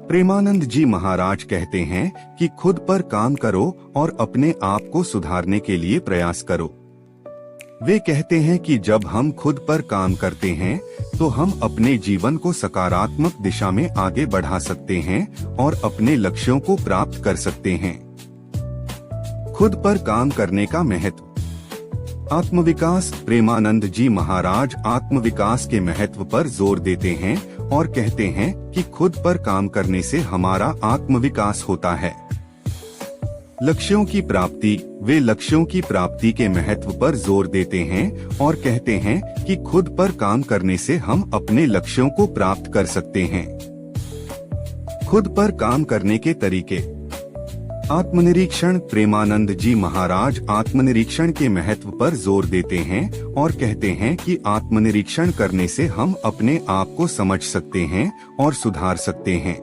प्रेमानंद जी महाराज कहते हैं कि खुद पर काम करो और अपने आप को सुधारने के लिए प्रयास करो। वे कहते हैं कि जब हम खुद पर काम करते हैं तो हम अपने जीवन को सकारात्मक दिशा में आगे बढ़ा सकते हैं और अपने लक्ष्यों को प्राप्त कर सकते हैं। खुद पर काम करने का महत्व। आत्मविकास। प्रेमानंद जी महाराज आत्मविकास के महत्व पर जोर देते हैं और कहते हैं कि खुद पर काम करने से हमारा आत्मविकास होता है। लक्ष्यों की प्राप्ति। वे लक्ष्यों की प्राप्ति के महत्व पर जोर देते हैं और कहते हैं कि खुद पर काम करने से हम अपने लक्ष्यों को प्राप्त कर सकते हैं। खुद पर काम करने के तरीके। आत्मनिरीक्षण। प्रेमानंद जी महाराज आत्मनिरीक्षण के महत्व पर जोर देते हैं और कहते हैं कि आत्मनिरीक्षण करने से हम अपने आप को समझ सकते हैं और सुधार सकते हैं।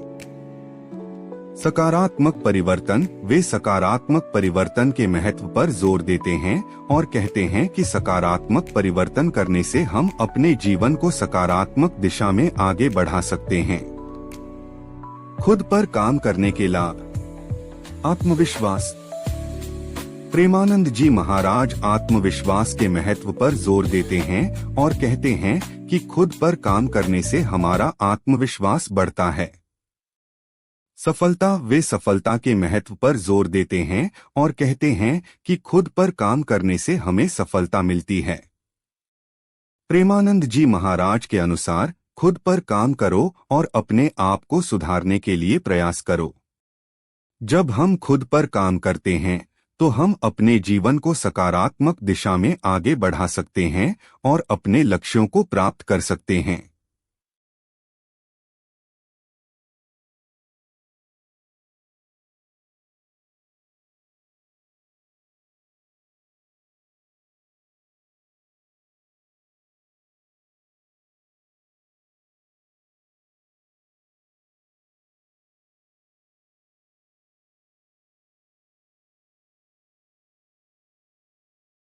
सकारात्मक परिवर्तन। वे सकारात्मक परिवर्तन के महत्व पर जोर देते हैं और कहते हैं कि सकारात्मक परिवर्तन करने से हम अपने जीवन को सकारात्मक दिशा में आगे बढ़ा सकते हैं। खुद पर काम करने के लाभ। आत्मविश्वास। प्रेमानंद जी महाराज आत्मविश्वास के महत्व पर जोर देते हैं और कहते हैं कि खुद पर काम करने से हमारा आत्मविश्वास बढ़ता है। सफलता। वे सफलता के महत्व पर जोर देते हैं और कहते हैं कि खुद पर काम करने से हमें सफलता मिलती है। प्रेमानंद जी महाराज के अनुसार खुद पर काम करो और अपने आप को सुधारने के लिए प्रयास करो। जब हम खुद पर काम करते हैं तो हम अपने जीवन को सकारात्मक दिशा में आगे बढ़ा सकते हैं और अपने लक्ष्यों को प्राप्त कर सकते हैं।